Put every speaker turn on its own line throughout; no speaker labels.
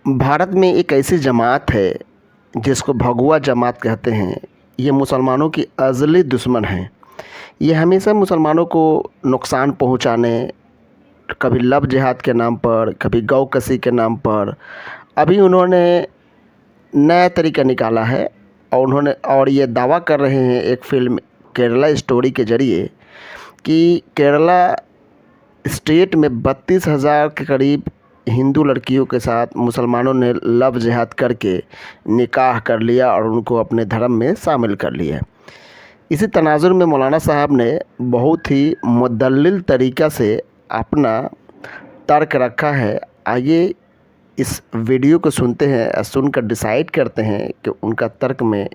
भारत में एक ऐसी जमात है जिसको भगवा जमात कहते हैं। ये मुसलमानों की अज़ली दुश्मन है। ये हमेशा मुसलमानों को नुकसान पहुंचाने, कभी लव जिहाद के नाम पर, कभी गौ कसी के नाम पर, अभी उन्होंने नया तरीका निकाला है और ये दावा कर रहे हैं एक फ़िल्म केरला स्टोरी के ज़रिए कि केरला स्टेट में 32,000 के करीब हिंदू लड़कियों के साथ मुसलमानों ने लव जिहाद करके निकाह कर लिया और उनको अपने धर्म में शामिल कर लिया। इसी तनाज़ुर में मौलाना साहब ने बहुत ही मुदल्लिल तरीक़ा से अपना तर्क रखा है। आइए इस वीडियो को सुनते हैं और सुनकर डिसाइड करते हैं कि उनका तर्क में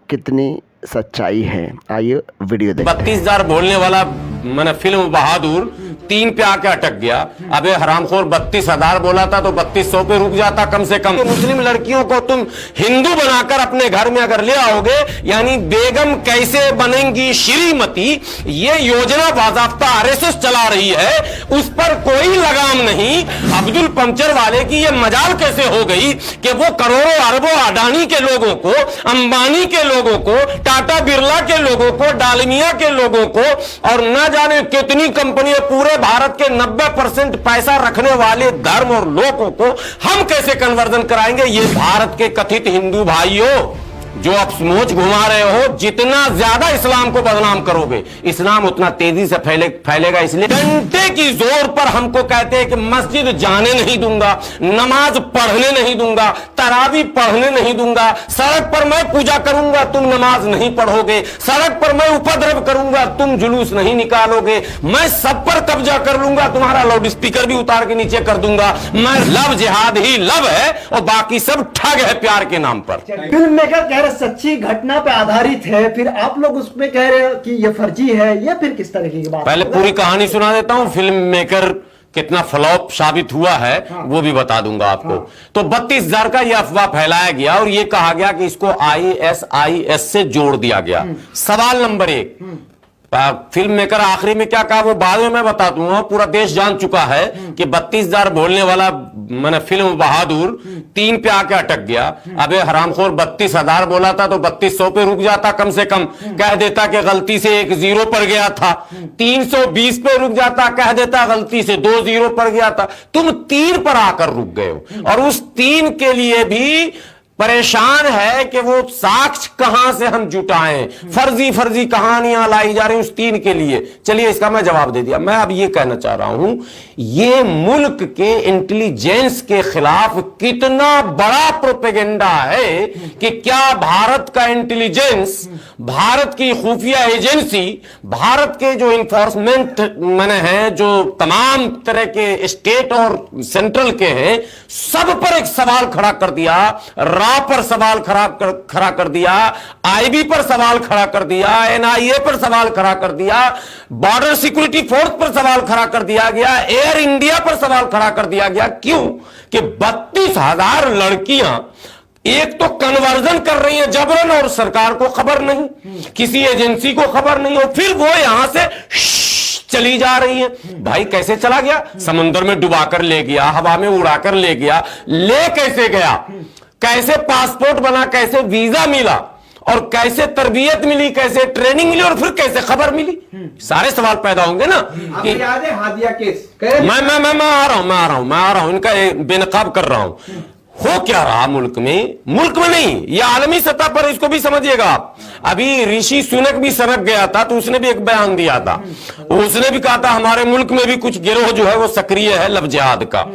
कितनी सच्चाई है। आइए वीडियो देखते हैं।
32,000 बोलने वाला मैंने फिल्म बहादुर 3 पे आके अटक गया। अबे हरामखोर 32,000 बोला था तो 3200 पे रुक जाता कम से कम। मुस्लिम लड़कियों को तुम हिंदू बनाकर अपने घर में अगर ले आओगे, यानी बेगम कैसे बनेंगी श्रीमती, ये योजना बाज़ाब्ता आरएसएस चला रही है, उस पर कोई लगाम नहीं। अब्दुल पंचर वाले की ये मजाल कैसे हो गई कि वो करोड़ों अरबों अडानी के लोगों को, अंबानी के लोगों को, टाटा बिरला के लोगों को, डालमिया के लोगों को और न जाने कितनी कंपनियां, पूरे भारत के 90% पैसा रखने वाले धर्म और लोगों को हम कैसे कन्वर्जन कराएंगे। ये भारत के कथित हिंदू भाइयों जो आप समोच घुमा रहे हो, जितना ज्यादा इस्लाम को बदनाम करोगे, इस्लाम उतना तेजी से फैलेगा। इसलिए घंटे की जोर पर हमको कहते हैं कि मस्जिद जाने नहीं दूंगा, नमाज पढ़ने नहीं दूंगा, तरावी पढ़ने नहीं दूंगा, सड़क पर मैं पूजा करूंगा, तुम नमाज नहीं पढ़ोगे, सड़क पर मैं उपद्रव करूंगा, तुम जुलूस नहीं निकालोगे, मैं सब पर कब्जा कर लूंगा, तुम्हारा लाउड स्पीकर भी उतार के नीचे कर दूंगा। मैं लव जिहाद ही लव है और बाकी सब ठग है प्यार के नाम पर।
फिल्म मेकर सच्ची घटना पे आधारित है, फिर आप लोग उसमें कह रहे हो कि ये फर्जी है, या फिर किस तरीके की बात?
पहले पूरी कहानी सुना देता हूं, फिल्म मेकर कितना फ्लॉप साबित हुआ है वो भी बता दूंगा आपको। तो 32,000 का यह अफवाह फैलाया गया और यह कहा गया कि इसको ISIS से जोड़ दिया गया। सवाल नंबर 1, फिल्म मेकर आखिरी में क्या कहा वो बाद में मैं बता दूंगा। पूरा देश जान चुका है कि 32,000 बोलने वाला मैंने फिल्म बहादुर 3 पे आके अटक गया। अबे हरामखोर 32,000 बोला था तो 3200 पे रुक जाता कम से कम। कह देता कि गलती से 1 0 पड़ गया था। 320 पे रुक जाता, कह देता गलती से 2 0 पड़ गया था। तुम 3 पर आकर रुक गए हो और उस 3 के लिए भी परेशान है कि वो साक्ष्य कहां से हम जुटाएं। फर्जी कहानियां लाई जा रही उस 3 के लिए। चलिए इसका मैं जवाब दे दिया। मैं अब ये कहना चाह रहा हूं, ये मुल्क के इंटेलिजेंस के खिलाफ कितना बड़ा प्रोपेगेंडा है कि क्या भारत का इंटेलिजेंस, भारत की खुफिया एजेंसी, भारत के जो इंफोर्समेंट मैंने हैं, जो तमाम तरह के स्टेट और सेंट्रल के हैं, सब पर एक सवाल खड़ा कर दिया। पर सवाल खड़ा कर दिया, IB पर सवाल खड़ा कर दिया, NIA पर सवाल खड़ा कर दिया, बॉर्डर सिक्योरिटी फोर्स पर सवाल खड़ा कर दिया गया, एयर इंडिया पर सवाल खड़ा कर दिया गया। क्यों कि 32,000 लड़कियां एक तो कन्वर्जन कर रही है जबरन और सरकार को खबर नहीं, किसी एजेंसी को खबर नहीं, और फिर वो यहां से चली जा रही है। भाई कैसे चला गया? समुद्र में डुबाकर ले गया, हवा में उड़ाकर ले गया। ले कैसे गया? कैसे पासपोर्ट बना, कैसे वीजा मिला और कैसे तरबियत मिली, कैसे ट्रेनिंग मिली और फिर कैसे खबर मिली? सारे सवाल पैदा होंगे ना। कि
याद है हादिया केस?
मैं आ रहा हूं इनका बेनकाब कर रहा हूं। हो क्या रहा मुल्क में नहीं, ये आलमी सतह पर इसको भी समझिएगा। अभी ऋषि सुनक भी सनक गया था तो उसने भी एक बयान दिया था। उसने भी कहा था हमारे मुल्क में भी कुछ गिरोह जो है वो सक्रिय है लव जिहाद का।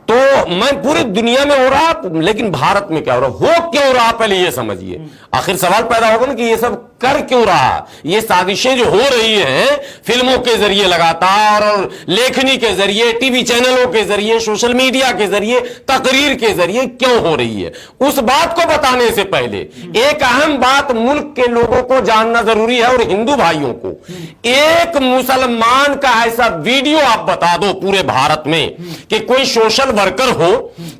तो मैं पूरी दुनिया में हो रहा, लेकिन भारत में क्या हो रहा, हो क्यों रहा, पहले ये समझिए। आखिर सवाल पैदा होगा ना कि ये सब कर क्यों रहा। ये साजिशें जो हो रही हैं फिल्मों के जरिए लगातार और लेखनी के जरिए, टीवी चैनलों के जरिए, सोशल मीडिया के जरिए, तकरीर के जरिए क्यों हो रही है, उस बात को बताने से पहले एक अहम बात मुल्क के लोगों को जानना जरूरी है और हिंदू भाइयों को। एक मुसलमान का ऐसा वीडियो आप बता दो पूरे भारत में कि कोई सोशल वर्कर हो,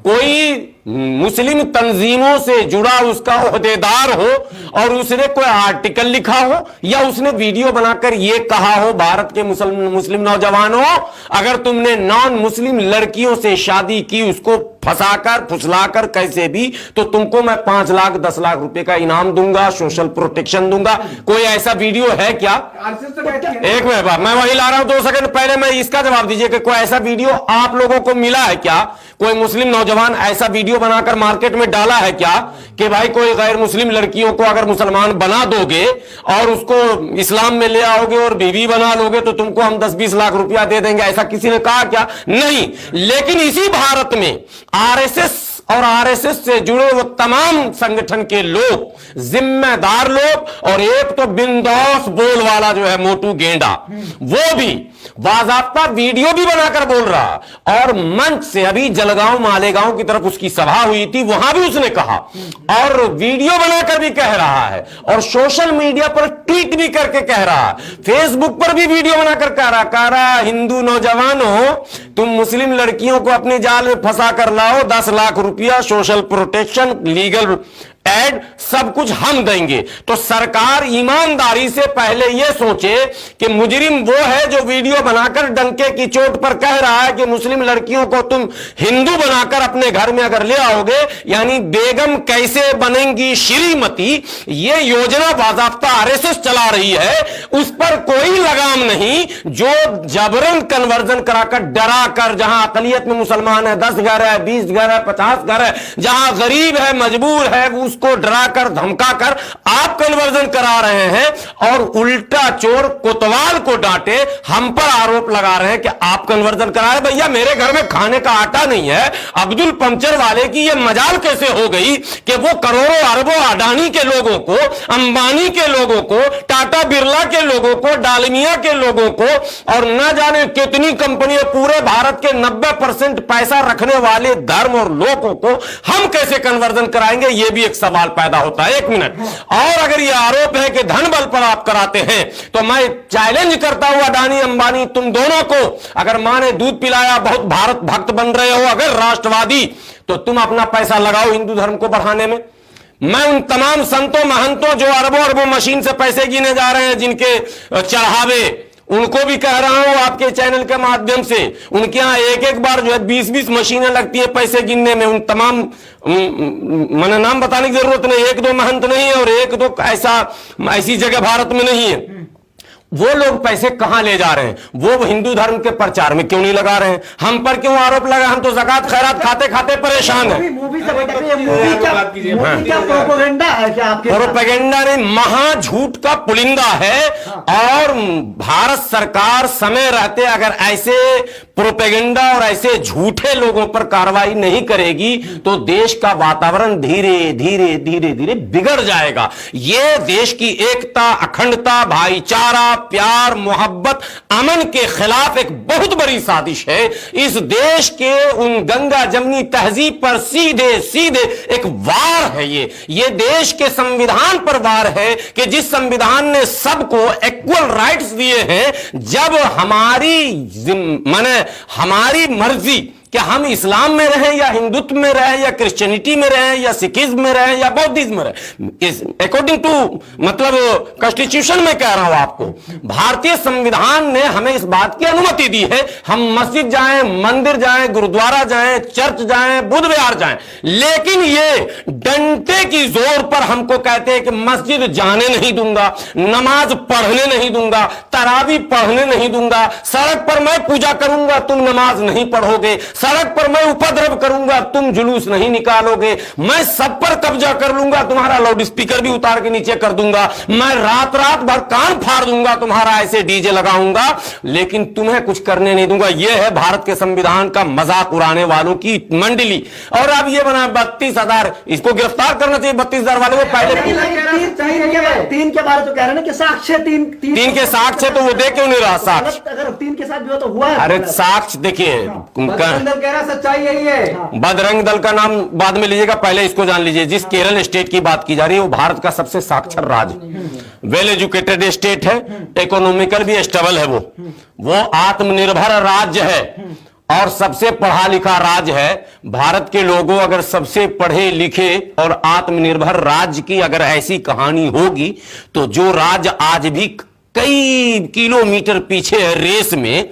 कोई मुस्लिम तंजीमों से जुड़ा उसका ओहदेदार हो और उसने कोई आर्टिकल लिखा हो या उसने वीडियो बनाकर यह कहा हो भारत के मुस्लिम नौजवानों, अगर तुमने नॉन मुस्लिम लड़कियों से शादी की, उसको फंसाकर फुसलाकर कैसे भी, तो तुमको मैं 5 लाख 10 लाख रुपए का इनाम दूंगा, सोशल प्रोटेक्शन दूंगा। कोई ऐसा वीडियो है क्या? एक मिनट बाद मैं वही ला रहा हूं, 2 सेकंड पहले मैं इसका जवाब दीजिए कि कोई ऐसा वीडियो आप लोगों को मिला है क्या? कोई मुस्लिम नौजवान ऐसा वीडियो बनाकर मार्केट में डाला है क्या कि भाई कोई गैर मुस्लिम लड़कियों को अगर मुसलमान बना दोगे और उसको इस्लाम में ले आओगे और बीवी बना लोगे तो तुमको हम 10-20 लाख रुपया दे देंगे? ऐसा किसी ने कहा क्या? नहीं। लेकिन इसी भारत में आरएसएस और आरएसएस से जुड़े वो तमाम संगठन के लोग, जिम्मेदार लोग, और एक तो बिंदास बोल वाला जो है मोटू गेंडा, वो भी बाज़ाब्ता वीडियो भी बनाकर बोल रहा, और मंच से अभी जलगांव मालेगांव की तरफ उसकी सभा हुई थी, वहां भी उसने कहा, और वीडियो बनाकर भी कह रहा है, और सोशल मीडिया पर ट्वीट भी करके कह रहा है, फेसबुक पर भी वीडियो बनाकर कह रहा हिंदू नौजवानों, तुम मुस्लिम लड़कियों को अपने जाल में फंसा कर लाओ, 10 लाख रुपया, सोशल प्रोटेक्शन, लीगल एड, सब कुछ हम देंगे। तो सरकार ईमानदारी से पहले यह सोचे कि मुजरिम वो है जो वीडियो बनाकर डंके की चोट पर कह रहा है कि मुस्लिम लड़कियों को तुम हिंदू बनाकर अपने घर में अगर ले आओगे, यानी बेगम कैसे बनेंगी श्रीमती, ये योजना बाज़ाब्ता आरएसएस चला रही है, उस पर कोई लगाम नहीं। जो जबरन कन्वर्जन कराकर, डरा कर, जहां अकलियत में मुसलमान है, 10 घर है, 20 घर है, 50 घर है, जहां गरीब है, मजबूर है, उसको डराकर धमकाकर आप कन्वर्जन करा रहे हैं, और उल्टा चोर कोतवाल को डांटे, हम पर आरोप लगा रहे हैं कि आप कन्वर्जन करा रहे। भैया मेरे घर में खाने का आटा नहीं है। अब्दुल पंचर वाले की यह मजाल कैसे हो गई कि वो करोड़ों अरबों अडानी के लोगों को, अंबानी के लोगों को, टाटा बिरला के लोगों को, डालमिया के लोगों को, और न जाने कितनी कंपनियां, पूरे भारत के 90% पैसा रखने वाले धर्म और लोगों को हम कैसे कन्वर्जन कराएंगे? यह भी एक सवाल पैदा होता है। 1 मिनट। और अगर यह आरोप है कि धन बल पर आप कराते हैं, तो मैं चैलेंज करता हूं अडानी अंबानी, तुम दोनों को, अगर मां ने दूध पिलाया, बहुत भारत भक्त बन रहे हो, अगर राष्ट्रवादी, तो तुम अपना पैसा लगाओ हिंदू धर्म को बढ़ाने में। मैं उन तमाम संतों महंतों जो अरबों अरबों मशीन से पैसे गिने जा रहे हैं, जिनके चढ़ावे, उनको भी कह रहा हूं आपके चैनल के माध्यम से, उनके यहां एक बार जो है 20-20 मशीनें लगती है पैसे गिनने में। उन तमाम, मैंने नाम बताने की जरूरत नहीं, 1-2 महंत नहीं है और 1-2 ऐसी जगह भारत में नहीं है। वो लोग पैसे कहां ले जा रहे हैं? वो हिंदू धर्म के प्रचार में क्यों नहीं लगा रहे हैं? हम पर क्यों आरोप लगा? हम तो ज़कात खैरात खाते खाते परेशान हैं।
मूवी क्या प्रोपेगेंडा है क्या आपके?
प्रोपेगेंडा नहीं, महा झूठ का पुलिंदा है। और भारत सरकार समय रहते अगर ऐसे प्रोपेगेंडा और ऐसे झूठे लोगों पर कार्रवाई नहीं करेगी तो देश का वातावरण धीरे धीरे धीरे धीरे बिगड़ जाएगा। यह देश की एकता, अखंडता, भाईचारा, प्यार, मोहब्बत, अमन के खिलाफ एक बहुत बड़ी साजिश है। इस देश के उन गंगा जमनी तहजीब पर सीधे सीधे एक वार है। ये देश के संविधान पर वार है कि जिस संविधान ने सबको इक्वल राइट्स दिए हैं, जब हमारी मर्जी कि हम इस्लाम में रहें या हिंदुत्व में रहें या क्रिश्चियनिटी में रहें या सिखिज्म में रहें या बौद्धिज्म में रहें, अकॉर्डिंग टू मतलब कॉन्स्टिट्यूशन में कह रहा हूं आपको, भारतीय संविधान ने हमें इस बात की अनुमति दी है हम मस्जिद जाएं, मंदिर जाएं, गुरुद्वारा जाएं, चर्च जाएं, बुद्ध विहार जाएं। लेकिन ये डंटे की जोर पर हमको कहते हैं कि मस्जिद जाने नहीं दूंगा, नमाज पढ़ने नहीं दूंगा, तरावी पढ़ने नहीं दूंगा, सड़क पर मैं पूजा करूंगा, तुम नमाज नहीं पढ़ोगे, सड़क पर मैं उपद्रव करूंगा, तुम जुलूस नहीं निकालोगे, मैं सब पर कब्जा कर लूंगा, तुम्हारा लाउड स्पीकर भी उतार के नीचे कर दूंगा, मैं रात रात भर कान फाड़ दूंगा, तुम्हारा ऐसे डीजे लगाऊंगा, लेकिन तुम्हें कुछ करने नहीं दूंगा। यह है भारत के संविधान का मजाक उड़ाने वालों की मंडली। और अब यह बना 32,000, इसको गिरफ्तार करना चाहिए 32,000 वाले को। पहले
3 के बारे तो कह रहे हैं कि साक्ष्य
3 के साक्ष्य तो वो दे क्यों नहीं रहा साक्ष्य?
अगर 3 के साथ भी हो तो हुआ है।
अरे साक्ष्य देखिए,
कह रहा सच्चाई यही है।
बजरंग दल का नाम बाद में लीजिएगा, पहले इसको जान लीजिए। जिस केरल स्टेट की बात की जा रही है वो भारत का सबसे साक्षर राज्य, वेल एजुकेटेड स्टेट है, इकोनॉमिकल भी स्टेबल है, वो आत्मनिर्भर राज्य है और सबसे पढ़ा लिखा राज्य है। भारत के लोगों अगर सबसे पढ़े लिखे और आत्मनिर्भर राज्य की अगर ऐसी कहानी होगी तो जो राज्य आज भी कई किलोमीटर पीछे है रेस में,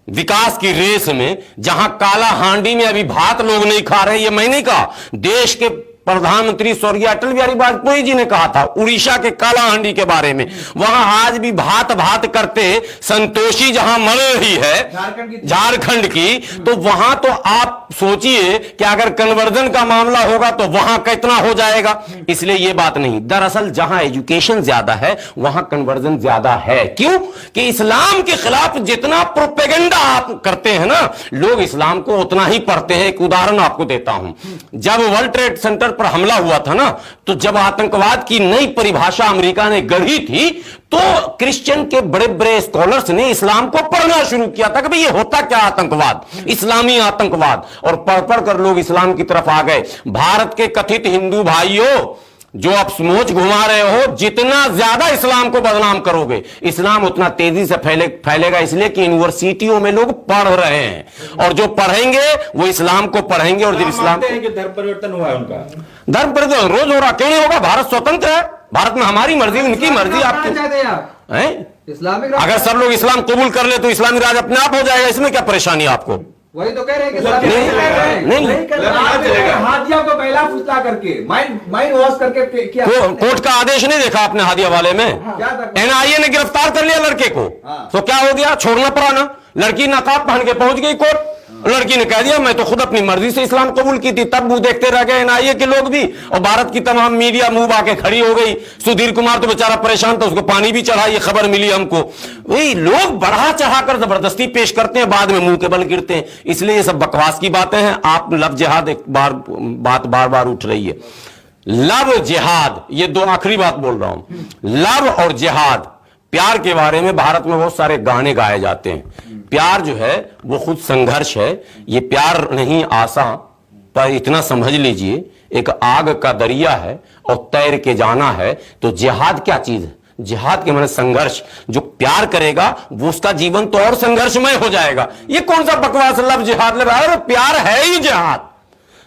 विकास की रेस में, जहां काला हांडी में अभी भात लोग नहीं खा रहे, ये मैं नहीं कहा, देश के प्रधानमंत्री स्वर्गीय अटल बिहारी वाजपेयी जी ने कहा था उड़ीसा के काला हांडी के बारे में। वहां आज भी भात भात करते संतोषी जहां मर रही है झारखंड की, तो वहां तो आप सोचिए कि अगर कन्वर्जन का मामला होगा तो वहां कितना हो जाएगा। इसलिए यह बात नहीं, दरअसल जहां एजुकेशन ज्यादा है वहां कन्वर्जन ज्यादा है। क्यों कि इस्लाम के खिलाफ जितना प्रोपेगेंडा आप करते हैं ना, लोग इस्लाम को उतना ही पढ़ते हैं। एक उदाहरण आपको देता हूं, जब वर्ल्ड ट्रेड सेंटर पर हमला हुआ था ना, तो जब आतंकवाद की नई परिभाषा अमेरिका ने गढ़ी थी, तो क्रिश्चियन के बड़े बड़े स्कॉलर्स ने इस्लाम को पढ़ना शुरू किया था कि भाई ये होता क्या आतंकवाद, इस्लामी आतंकवाद, और पढ़ पढ़ कर लोग इस्लाम की तरफ आ गए। भारत के कथित हिंदू भाइयों जो आप समोच घुमा रहे हो, जितना ज्यादा इस्लाम को बदनाम करोगे, इस्लाम उतना तेजी से फैलेगा। इसलिए कि यूनिवर्सिटियों में लोग पढ़ रहे हैं, और जो पढ़ेंगे वो इस्लाम को पढ़ेंगे। और जब इस्लाम
मानते हैं कि धर्म परिवर्तन हुआ है उनका,
धर्म परिवर्तन रोज हो रहा, क्यों नहीं होगा? भारत स्वतंत्र है, भारत में हमारी मर्जी उनकी मर्जी। आपकी हैं?
इस्लामिक
अगर सब लोग इस्लाम कबूल कर ले तो इस्लामिक राज अपने आप हो जाएगा। इसमें क्या परेशानी है आपको?
वही तो कह रहे हैं कि
नहीं
हादिया को पहला फुसला करके माइंड वॉश करके किया।
कोर्ट का आदेश नहीं देखा आपने हादिया वाले में? एनआईए ने गिरफ्तार कर लिया लड़के को, तो क्या हो गया? छोड़ना पड़ा ना। लड़की नकाब पहन के पहुंच गई कोर्ट, लड़की ने कह दिया मैं तो खुद अपनी मर्जी से इस्लाम कबूल की थी। तब मुंह देखते रह गए एनआईए के लोग भी, और भारत की तमाम मीडिया मुंह आके खड़ी हो गई। सुधीर कुमार तो बेचारा परेशान था, उसको पानी भी चढ़ा, ये खबर मिली हमको। वही लोग बढ़ा चढ़ाकर जबरदस्ती पेश करते हैं, बाद में मुंह के बल गिरते हैं। इसलिए ये सब बकवास की बातें हैं। आप लव जिहाद एक बात बार बार उठ रही है, लव जिहाद, ये दो आखिरी बात बोल रहा हूं। लव और जिहाद, प्यार के बारे में भारत में बहुत सारे गाने गाए जाते हैं। प्यार जो है वो खुद संघर्ष है। ये प्यार नहीं आसान, पर इतना समझ लीजिए एक आग का दरिया है और तैर के जाना है। तो जिहाद क्या चीज है? जिहाद के माने संघर्ष। जो प्यार करेगा वो उसका जीवन तो और संघर्षमय हो जाएगा। ये कौन सा बकवास लव जिहाद लग रहा है? प्यार है ही जिहाद।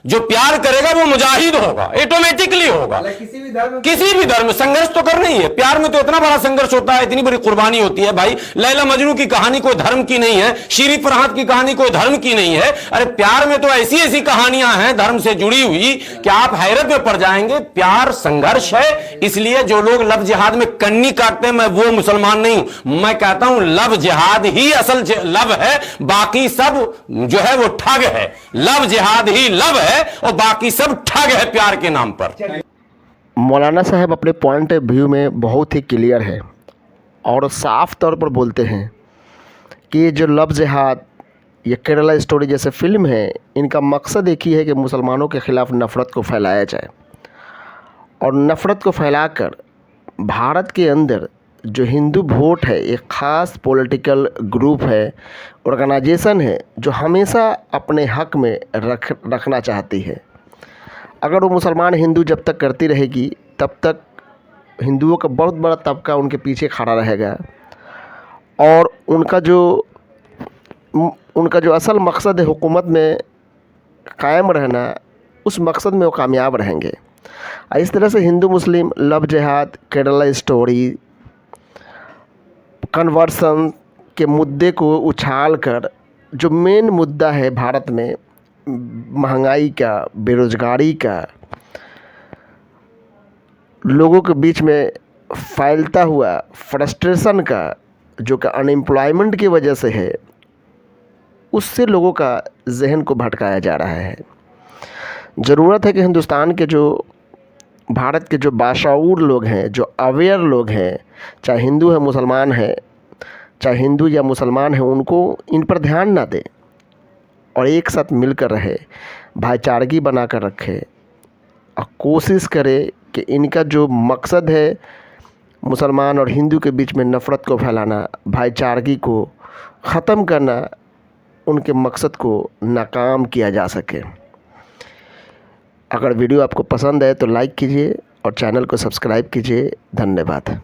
जो प्यार करेगा वो मुजाहिद होगा, ऑटोमेटिकली होगा। किसी भी धर्म में संघर्ष तो करना ही है। प्यार में तो इतना बड़ा संघर्ष होता है, इतनी बड़ी कुर्बानी होती है। भाई लैला मजनू की कहानी कोई धर्म की नहीं है, शीरी फरहाद की कहानी कोई धर्म की नहीं है। अरे प्यार में तो ऐसी ऐसी कहानियां हैं धर्म से जुड़ी हुई कि आप हैरत में पड़ जाएंगे। प्यार संघर्ष है। इसलिए जो लोग लव जिहाद में कन्नी काटते हैं, मैं वो मुसलमान नहीं हूं। मैं कहता हूं लव जिहाद ही असल लव है, बाकी सब जो है वो ठग है। लव जिहाद ही लव है और बाकी सब ठग है प्यार के नाम पर।
मौलाना साहब अपने पॉइंट ऑफ व्यू में बहुत ही क्लियर है और साफ तौर पर बोलते हैं कि ये जो लव जिहाद, ये केरला स्टोरी जैसे फिल्म है, इनका मकसद एक ही है कि मुसलमानों के ख़िलाफ़ नफ़रत को फैलाया जाए, और नफ़रत को फैलाकर भारत के अंदर जो हिंदू वोट है, एक ख़ास पॉलिटिकल ग्रुप है, ऑर्गेनाइजेशन है, जो हमेशा अपने हक में रखना चाहती है। अगर वो मुसलमान हिंदू जब तक करती रहेगी, तब तक हिंदुओं का बहुत बड़ा तबका उनके पीछे खड़ा रहेगा, और उनका जो असल मकसद है हुकूमत में कायम रहना, उस मकसद में वो कामयाब रहेंगे। इस तरह से हिंदू मुस्लिम लव जिहाद, केरला स्टोरी, कन्वर्सन के मुद्दे को उछाल कर जो मेन मुद्दा है भारत में, महंगाई का, बेरोज़गारी का, लोगों के बीच में फैलता हुआ फ्रस्ट्रेशन का, जो कि अनएम्प्लॉयमेंट की वजह से है, उससे लोगों का जहन को भटकाया जा रहा है। ज़रूरत है कि हिंदुस्तान के जो, भारत के जो बाशऊर लोग हैं, जो अवेयर लोग हैं, चाहे हिंदू है मुसलमान है, चाहे हिंदू या मुसलमान है, उनको इन पर ध्यान ना दें और एक साथ मिलकर रहे, भाईचारगी बना कर रखे, और कोशिश करे कि इनका जो मकसद है मुसलमान और हिंदू के बीच में नफ़रत को फैलाना, भाईचारगी को ख़त्म करना, उनके मकसद को नाकाम किया जा सके। अगर वीडियो आपको पसंद है तो लाइक कीजिए और चैनल को सब्सक्राइब कीजिए। धन्यवाद।